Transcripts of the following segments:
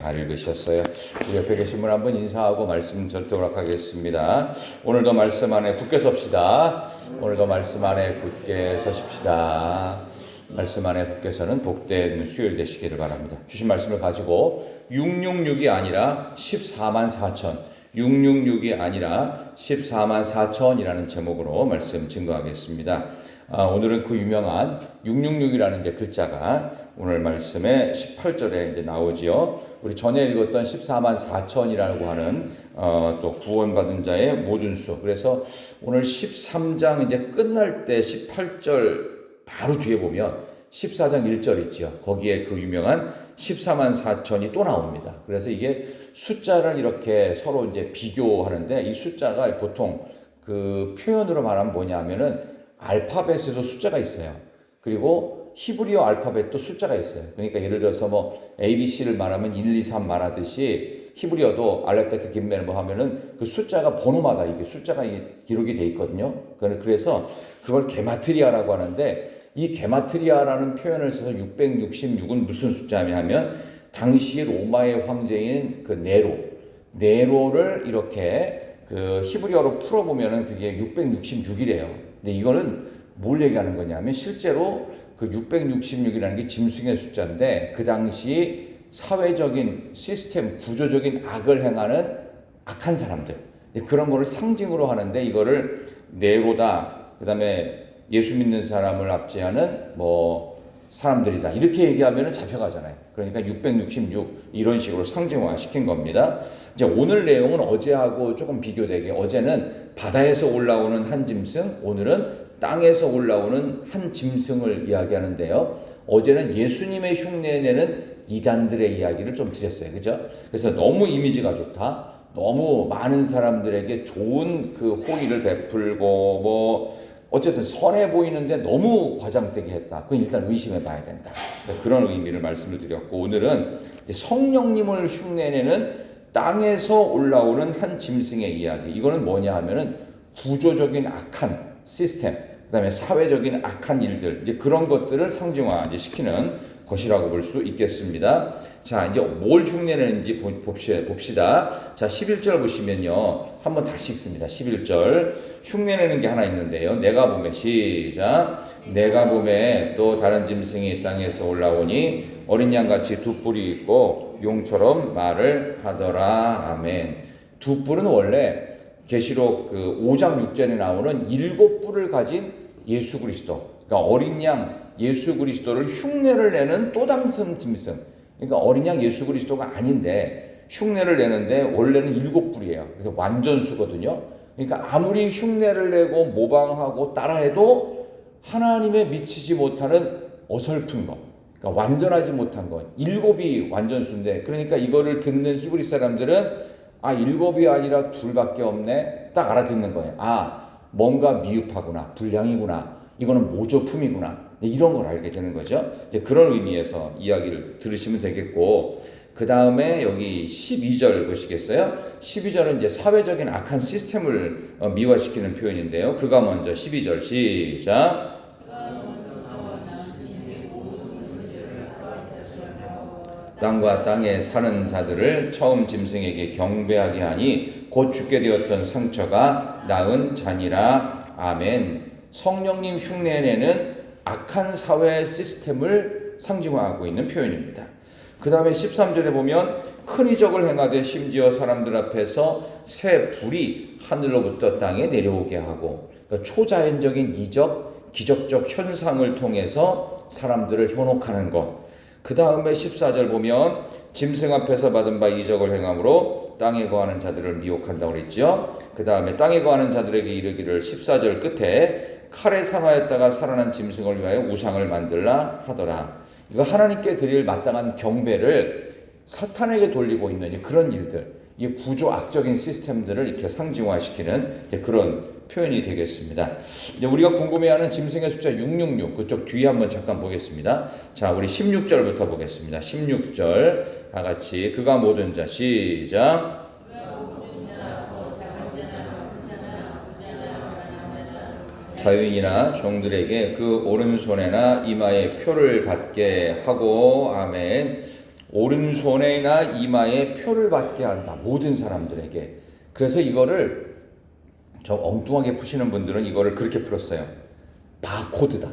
잘 읽으셨어요. 우리 옆에 계신 분 한번 인사하고 말씀 전도록 하겠습니다. 오늘도 말씀 안에 굳게 섭시다. 오늘도 말씀 안에 굳게 서십시다. 말씀 안에 굳게 서는 복된 수요일 되시기를 바랍니다. 주신 말씀을 가지고 666이 아니라 14만 4천 666이 아니라 14만 4천이라는 제목으로 말씀 증거하겠습니다. 오늘은 그 유명한 666이라는 이제 글자가 오늘 말씀의 18절에 이제 나오지요. 우리 전에 읽었던 14만 4천이라고 하는 또 구원받은 자의 모든 수. 그래서 오늘 13장 이제 끝날 때 18절 바로 뒤에 보면 14장 1절 있지요. 거기에 그 유명한 14만 4천이 또 나옵니다. 그래서 이게 숫자를 이렇게 서로 이제 비교하는데 이 숫자가 보통 그 표현으로 말하면 뭐냐면은 알파벳에도 숫자가 있어요. 그리고 히브리어 알파벳도 숫자가 있어요. 그러니까 예를 들어서 뭐 ABC를 말하면 1, 2, 3 말하듯이 히브리어도 알파벳 김멜 뭐 하면은 그 숫자가 번호마다 이게 숫자가 기록이 돼 있거든요. 그래서 그걸 게마트리아라고 하는데 이 게마트리아라는 표현을 써서 666은 무슨 숫자냐 하면 당시 로마의 황제인 그 네로를 이렇게 그 히브리어로 풀어보면은 그게 666이래요. 근데 이거는 뭘 얘기하는 거냐면 실제로 그 666이라는 게 짐승의 숫자인데 그 당시 사회적인 시스템, 구조적인 악을 행하는 악한 사람들 그런 거를 상징으로 하는데 이거를 네로다, 그 다음에 예수 믿는 사람을 압제하는 뭐 사람들이다 이렇게 얘기하면 잡혀가잖아요. 그러니까 666 이런 식으로 상징화 시킨 겁니다. 이제 오늘 내용은 어제하고 조금 비교되게 어제는 바다에서 올라오는 한 짐승, 오늘은 땅에서 올라오는 한 짐승을 이야기하는데요. 어제는 예수님의 흉내내는 이단들의 이야기를 좀 드렸어요. 그죠? 그래서 너무 이미지가 좋다. 너무 많은 사람들에게 좋은 그 호의를 베풀고 뭐 어쨌든 선해 보이는데 너무 과장되게 했다. 그건 일단 의심해 봐야 된다. 그런 의미를 말씀을 드렸고 오늘은 성령님을 흉내내는 땅에서 올라오는 한 짐승의 이야기. 이거는 뭐냐 하면은 구조적인 악한 시스템, 그 다음에 사회적인 악한 일들, 이제 그런 것들을 상징화 이제 시키는 것이라고 볼 수 있겠습니다. 자, 이제 뭘 흉내내는지 봅시다. 자, 11절 보시면요. 한번 다시 읽습니다. 11절. 흉내내는 게 하나 있는데요. 내가 보매, 시작. 내가 보매 또 다른 짐승이 땅에서 올라오니 어린 양같이 두 뿔이 있고 용처럼 말을 하더라. 아멘. 두 뿔은 원래 계시록 그 5장 6절에 나오는 7뿔을 가진 예수 그리스도. 그러니까 어린 양 예수 그리스도를 흉내를 내는 또 다른 짐승. 그러니까 어린 양 예수 그리스도가 아닌데 흉내를 내는데 원래는 7뿔이에요. 그래서 완전수거든요. 그러니까 아무리 흉내를 내고 모방하고 따라해도 하나님에 미치지 못하는 어설픈 것. 그러니까 완전하지 못한 것. 7이 완전수인데 그러니까 이거를 듣는 히브리 사람들은 7이 아니라 2밖에 없네. 딱 알아듣는 거예요. 뭔가 미흡하구나. 불량이구나. 이거는 모조품이구나. 이런 걸 알게 되는 거죠. 이제 그런 의미에서 이야기를 들으시면 되겠고, 그 다음에 여기 12절 보시겠어요? 12절은 이제 사회적인 악한 시스템을 미화시키는 표현인데요. 그가 먼저 12절 시작. 땅과 땅에 사는 자들을 처음 짐승에게 경배하게 하니 곧 죽게 되었던 상처가 나은 자니라. 아멘. 성령님 흉내내는 악한 사회 시스템을 상징화하고 있는 표현입니다. 그 다음에 13절에 보면 큰 이적을 행하되 심지어 사람들 앞에서 새 불이 하늘로부터 땅에 내려오게 하고, 그러니까 초자연적인 이적, 기적적 현상을 통해서 사람들을 현혹하는 것. 그 다음에 14절 보면 짐승 앞에서 받은 바 이적을 행함으로 땅에 거하는 자들을 미혹한다고 그랬죠. 그 다음에 땅에 거하는 자들에게 이르기를 14절 끝에 칼에 상하였다가 살아난 짐승을 위하여 우상을 만들라 하더라. 이거 하나님께 드릴 마땅한 경배를 사탄에게 돌리고 있는 그런 일들, 이 구조 악적인 시스템들을 이렇게 상징화시키는 그런 표현이 되겠습니다. 이제 우리가 궁금해하는 짐승의 숫자 666 그쪽 뒤에 한번 잠깐 보겠습니다. 자, 우리 16절부터 보겠습니다. 16절 다 같이 그가 모든 자 시작. 자유인이나 종들에게 그 오른손에나 이마에 표를 받게 하고 아멘. 오른손에나 이마에 표를 받게 한다. 모든 사람들에게. 그래서 이거를 좀 엉뚱하게 푸시는 분들은 이거를 그렇게 풀었어요. 바코드다.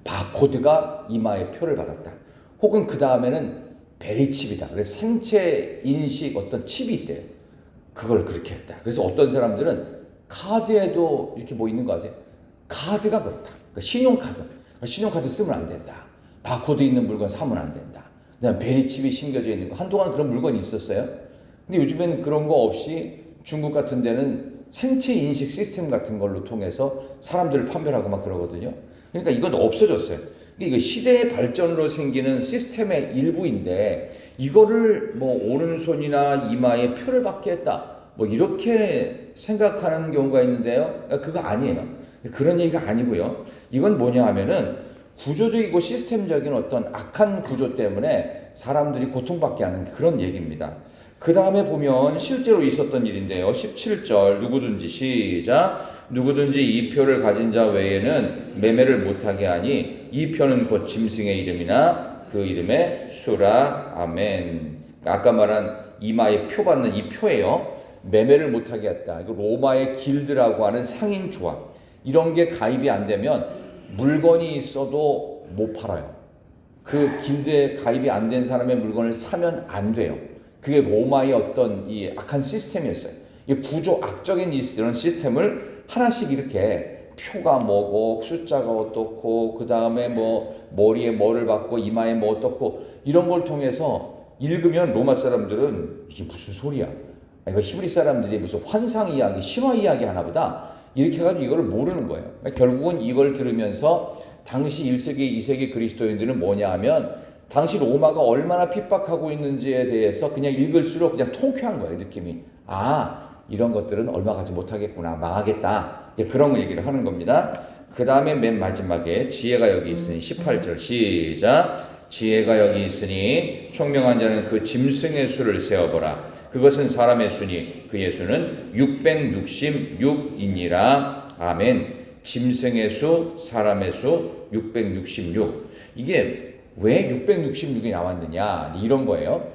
바코드가 이마에 표를 받았다. 혹은 그 다음에는 베리칩이다. 그래서 생체 인식 어떤 칩이 있대요. 그걸 그렇게 했다. 그래서 어떤 사람들은 카드에도 이렇게 뭐 있는 거 아세요? 카드가 그렇다. 그러니까 신용카드. 그러니까 신용카드 쓰면 안 된다. 바코드 있는 물건 사면 안 된다. 그다음 베리칩이 심겨져 있는 거. 한동안 그런 물건이 있었어요. 근데 요즘에는 그런 거 없이 중국 같은 데는 생체 인식 시스템 같은 걸로 통해서 사람들을 판별하고 막 그러거든요. 그러니까 이건 없어졌어요. 이거 시대의 발전으로 생기는 시스템의 일부인데 이거를 뭐 오른손이나 이마에 표를 받게 했다. 뭐 이렇게 생각하는 경우가 있는데요. 그거 아니에요. 그런 얘기가 아니고요. 이건 뭐냐 하면은 구조적이고 시스템적인 어떤 악한 구조 때문에 사람들이 고통받게 하는 그런 얘기입니다. 그 다음에 보면 실제로 있었던 일인데요. 17절 누구든지 시작 누구든지 이 표를 가진 자 외에는 매매를 못하게 하니 이 표는 곧 짐승의 이름이나 그 이름의 수라. 아멘. 아까 말한 이마에 표 받는 이 표예요. 매매를 못하게 했다. 이거 로마의 길드라고 하는 상인 조합. 이런 게 가입이 안 되면 물건이 있어도 못 팔아요. 그 길드에 가입이 안 된 사람의 물건을 사면 안 돼요. 그게 로마의 어떤 이 악한 시스템이었어요. 이 구조 악적인 이런 시스템을 하나씩 이렇게 표가 뭐고 숫자가 어떻고 그 다음에 뭐 머리에 뭐를 받고 이마에 뭐 어떻고 이런 걸 통해서 읽으면 로마 사람들은 이게 무슨 소리야? 이거 히브리 사람들이 무슨 환상 이야기, 신화 이야기 하나 보다 이렇게 해가지고 이걸 모르는 거예요. 그러니까 결국은 이걸 들으면서 당시 1세기, 2세기 그리스도인들은 뭐냐 하면 당시 로마가 얼마나 핍박하고 있는지에 대해서 그냥 읽을수록 그냥 통쾌한 거예요, 느낌이. 아, 이런 것들은 얼마 가지 못하겠구나, 망하겠다. 이제 그런 얘기를 하는 겁니다. 그 다음에 맨 마지막에 지혜가 여기 있으니 18절 시작. 지혜가 여기 있으니 총명한 자는 그 짐승의 수를 세어보라. 그것은 사람의 수니 그의 수는 666이니라. 아멘. 짐승의 수, 사람의 수 666. 이게 왜 666이 나왔느냐 이런 거예요.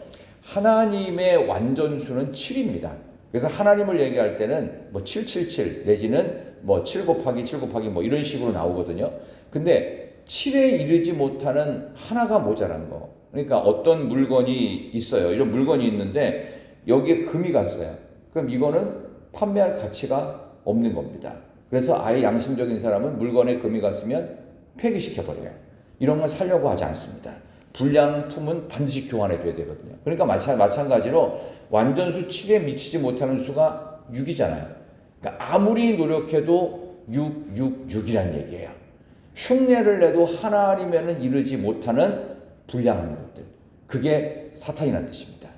하나님의 완전수는 7입니다. 그래서 하나님을 얘기할 때는 뭐 777 내지는 뭐 7 곱하기 7 곱하기 뭐 이런 식으로 나오거든요. 근데 7에 이르지 못하는 하나가 모자란 거. 그러니까 어떤 물건이 있어요. 이런 물건이 있는데 여기에 금이 갔어요. 그럼 이거는 판매할 가치가 없는 겁니다. 그래서 아예 양심적인 사람은 물건에 금이 갔으면 폐기시켜버려요. 이런 건 살려고 하지 않습니다. 불량품은 반드시 교환해줘야 되거든요. 그러니까 마찬가지로 완전수 7에 미치지 못하는 수가 6이잖아요. 그러니까 아무리 노력해도 666이란 얘기예요. 흉내를 내도 하나님에는 이르지 못하는 불량한 것들. 그게 사탄이라는 뜻입니다.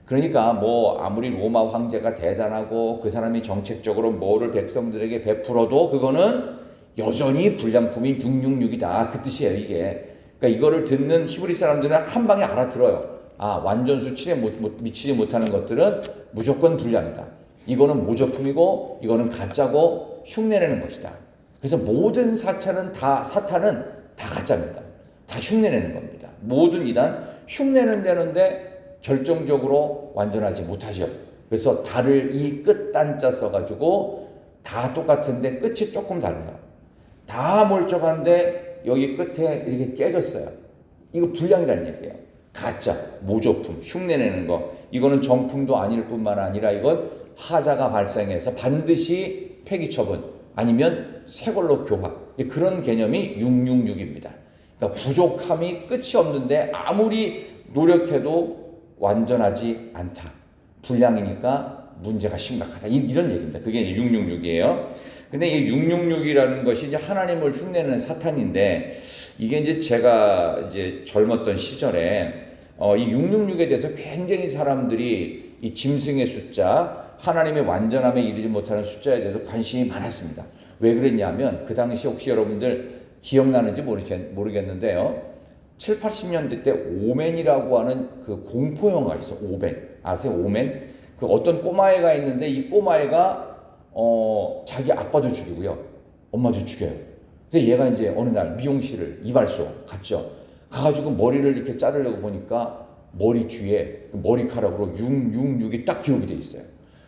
그러니까 뭐 아무리 로마 황제가 대단하고 그 사람이 정책적으로 뭐를 백성들에게 베풀어도 그거는 여전히 불량품이 666이다. 그 뜻이에요, 이게. 그러니까 이거를 듣는 히브리 사람들은 한 방에 알아들어요. 아, 완전수 7에 미치지 못하는 것들은 무조건 불량이다. 이거는 모조품이고 이거는 가짜고 흉내내는 것이다. 그래서 모든 사탄은 다 가짜입니다. 다 흉내내는 겁니다. 모든 이단 흉내는 되는데 결정적으로 완전하지 못하죠. 그래서 달을 이 끝단자 써가지고 다 똑같은데 끝이 조금 달라요. 다 멀쩡한데 여기 끝에 이렇게 깨졌어요. 이거 불량이라는 얘기예요. 가짜, 모조품, 흉내내는 거. 이거는 정품도 아닐 뿐만 아니라 이건 하자가 발생해서 반드시 폐기 처분 아니면 새 걸로 교환. 그런 개념이 666입니다. 그러니까 부족함이 끝이 없는데 아무리 노력해도 완전하지 않다. 불량이니까 문제가 심각하다. 이런 얘기입니다. 그게 666이에요. 근데 이 666이라는 것이 이제 하나님을 흉내내는 사탄인데 이게 이제 제가 이제 젊었던 시절에 이 666에 대해서 굉장히 사람들이 이 짐승의 숫자, 하나님의 완전함에 이르지 못하는 숫자에 대해서 관심이 많았습니다. 왜 그랬냐면 그 당시 혹시 여러분들 기억나는지 모르겠는데요. 7, 80년대 때 오맨이라고 하는 그 공포 영화가 있어. 오맨. 아세요? 오맨? 그 어떤 꼬마애가 있는데 이 꼬마애가 자기 아빠도 죽이고요. 엄마도 죽여요. 근데 얘가 이제 어느 날 미용실을 이발소 갔죠. 가가지고 머리를 이렇게 자르려고 보니까 머리 뒤에 그 머리카락으로 666이 딱 기록이 돼 있어요.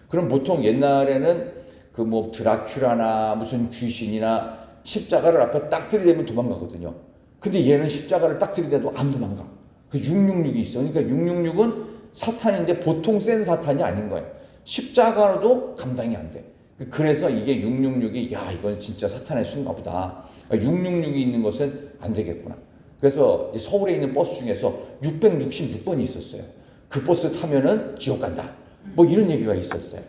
그럼 보통 옛날에는 그 뭐 드라큘라나 무슨 귀신이나 십자가를 앞에 딱 들이대면 도망가거든요. 근데 얘는 십자가를 딱 들이대도 안 도망가. 그 666이 있어. 그러니까 666은 사탄인데 보통 센 사탄이 아닌 거예요. 십자가로도 감당이 안 돼. 그래서 이게 666이 야 이건 진짜 사탄의 수인가 보다. 666이 있는 것은 안 되겠구나. 그래서 서울에 있는 버스 중에서 666번이 있었어요. 그 버스 타면은 지옥 간다. 뭐 이런 얘기가 있었어요.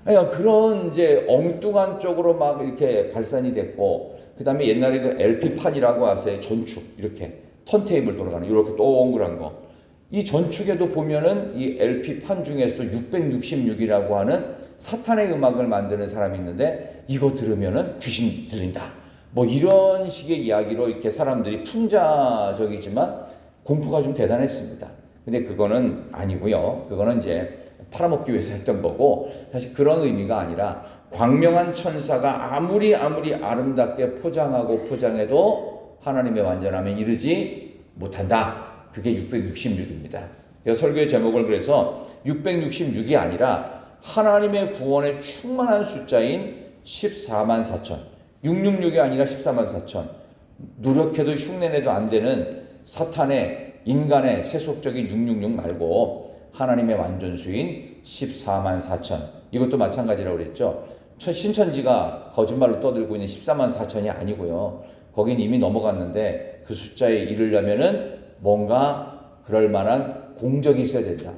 그러니까 그런 이제 엉뚱한 쪽으로 막 이렇게 발산이 됐고, 그 다음에 옛날에 그 LP판이라고 아세요? 전축. 이렇게 턴테이블 돌아가는 이렇게 동그란 거. 이 전축에도 보면은 이 LP판 중에서도 666이라고 하는 사탄의 음악을 만드는 사람이 있는데 이거 들으면은 귀신 들린다. 뭐 이런 식의 이야기로 이렇게 사람들이 풍자적이지만 공포가 좀 대단했습니다. 근데 그거는 아니고요. 그거는 이제 팔아먹기 위해서 했던 거고, 사실 그런 의미가 아니라 광명한 천사가 아무리 아름답게 포장하고 포장해도 하나님의 완전함에 이르지 못한다. 그게 666입니다. 그래서 설교의 제목을 그래서 666이 아니라 하나님의 구원의 충만한 숫자인 14만 4천, 666이 아니라 14만 4천, 노력해도 흉내내도 안 되는 사탄의 인간의 세속적인 666 말고 하나님의 완전수인 14만 4천, 이것도 마찬가지라고 그랬죠. 신천지가 거짓말로 떠들고 있는 14만 4천이 아니고요. 거긴 이미 넘어갔는데 그 숫자에 이르려면은 뭔가 그럴 만한 공적이 있어야 된다.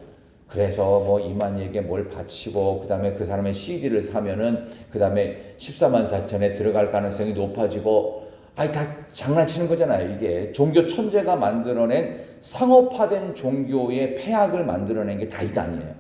그래서 뭐 이만희에게 뭘 바치고 그 다음에 그 사람의 CD를 사면은 그 다음에 14만 4천에 들어갈 가능성이 높아지고, 다 장난치는 거잖아요. 이게 종교 천재가 만들어낸 상업화된 종교의 폐악을 만들어낸 게 다 이단이에요.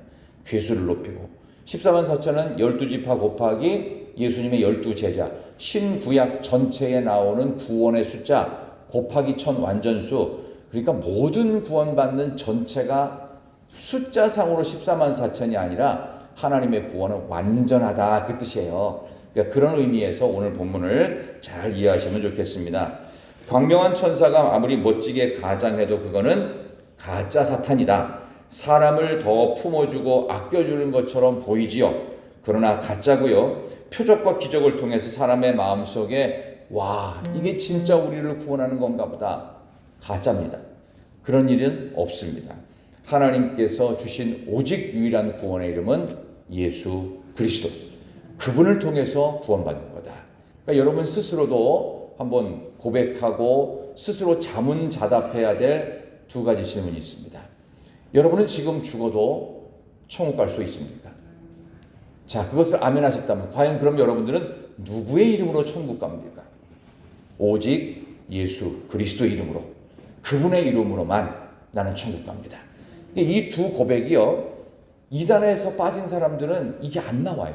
괴수를 높이고 14만 4천은 12지파 곱하기 예수님의 12제자, 신구약 전체에 나오는 구원의 숫자 곱하기 1000 완전수. 그러니까 모든 구원받는 전체가 숫자상으로 14만 4천이 아니라 하나님의 구원은 완전하다, 그 뜻이에요. 그러니까 그런 의미에서 오늘 본문을 잘 이해하시면 좋겠습니다. 광명한 천사가 아무리 멋지게 가장해도 그거는 가짜 사탄이다. 사람을 더 품어주고 아껴주는 것처럼 보이지요. 그러나 가짜고요. 표적과 기적을 통해서 사람의 마음속에 와, 이게 진짜 우리를 구원하는 건가 보다. 가짜입니다. 그런 일은 없습니다. 하나님께서 주신 오직 유일한 구원의 이름은 예수 그리스도. 그분을 통해서 구원받는 거다. 그러니까 여러분 스스로도 한번 고백하고 스스로 자문자답해야 될 두 가지 질문이 있습니다. 여러분은 지금 죽어도 천국 갈 수 있습니까? 자, 그것을 아멘 하셨다면 과연 그럼 여러분들은 누구의 이름으로 천국 갑니까? 오직 예수 그리스도 이름으로, 그분의 이름으로만 나는 천국 갑니다. 이 두 고백이요, 이단에서 빠진 사람들은 이게 안 나와요.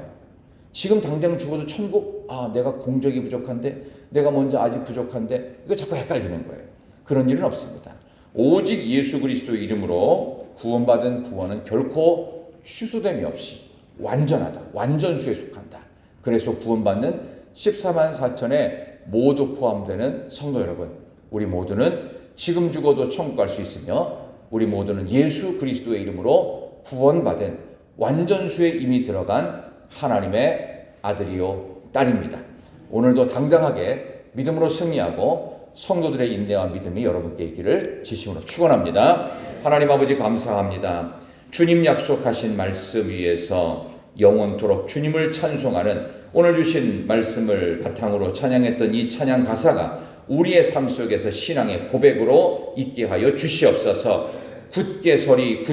지금 당장 죽어도 천국, 내가 공적이 부족한데, 내가 먼저 아직 부족한데, 이거 자꾸 헷갈리는 거예요. 그런 일은 없습니다. 오직 예수 그리스도의 이름으로 구원받은 구원은 결코 취소됨이 없이 완전하다, 완전수에 속한다. 그래서 구원받는 14만 4천에 모두 포함되는 성도 여러분, 우리 모두는 지금 죽어도 천국 갈 수 있으며 우리 모두는 예수 그리스도의 이름으로 구원받은 완전수에 이미 들어간 하나님의 아들이요 딸입니다. 오늘도 당당하게 믿음으로 승리하고 성도들의 인내와 믿음이 여러분께 있기를 지심으로 축원합니다. 하나님 아버지 감사합니다. 주님 약속하신 말씀 위에서 영원토록 주님을 찬송하는 오늘 주신 말씀을 바탕으로 찬양했던 이 찬양 가사가 우리의 삶 속에서 신앙의 고백으로 있게 하여 주시옵소서. 굳게 서리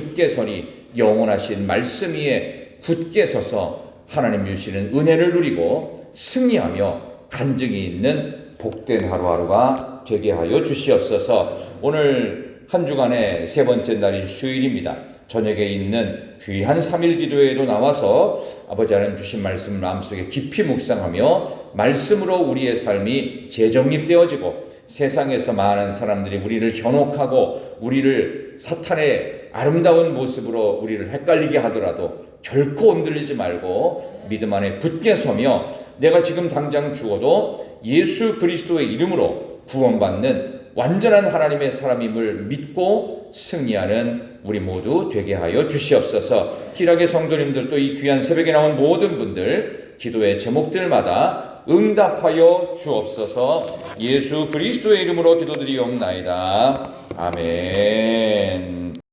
영원하신 말씀 위에 굳게 서서 하나님 주시는 은혜를 누리고 승리하며 간증이 있는 복된 하루하루가 되게 하여 주시옵소서. 오늘 한 주간의 세 번째 날인 수요일입니다. 저녁에 있는 귀한 3일 기도회에도 나와서 아버지 하나님 주신 말씀을 마음속에 깊이 묵상하며 말씀으로 우리의 삶이 재정립되어지고 세상에서 많은 사람들이 우리를 현혹하고 우리를 사탄의 아름다운 모습으로 우리를 헷갈리게 하더라도 결코 흔들리지 말고 믿음 안에 굳게 서며 내가 지금 당장 죽어도 예수 그리스도의 이름으로 구원받는 완전한 하나님의 사람임을 믿고 승리하는 우리 모두 되게 하여 주시옵소서. 희락의 성도님들도 이 귀한 새벽에 나온 모든 분들 기도의 제목들마다 응답하여 주옵소서. 예수 그리스도의 이름으로 기도드리옵나이다. 아멘.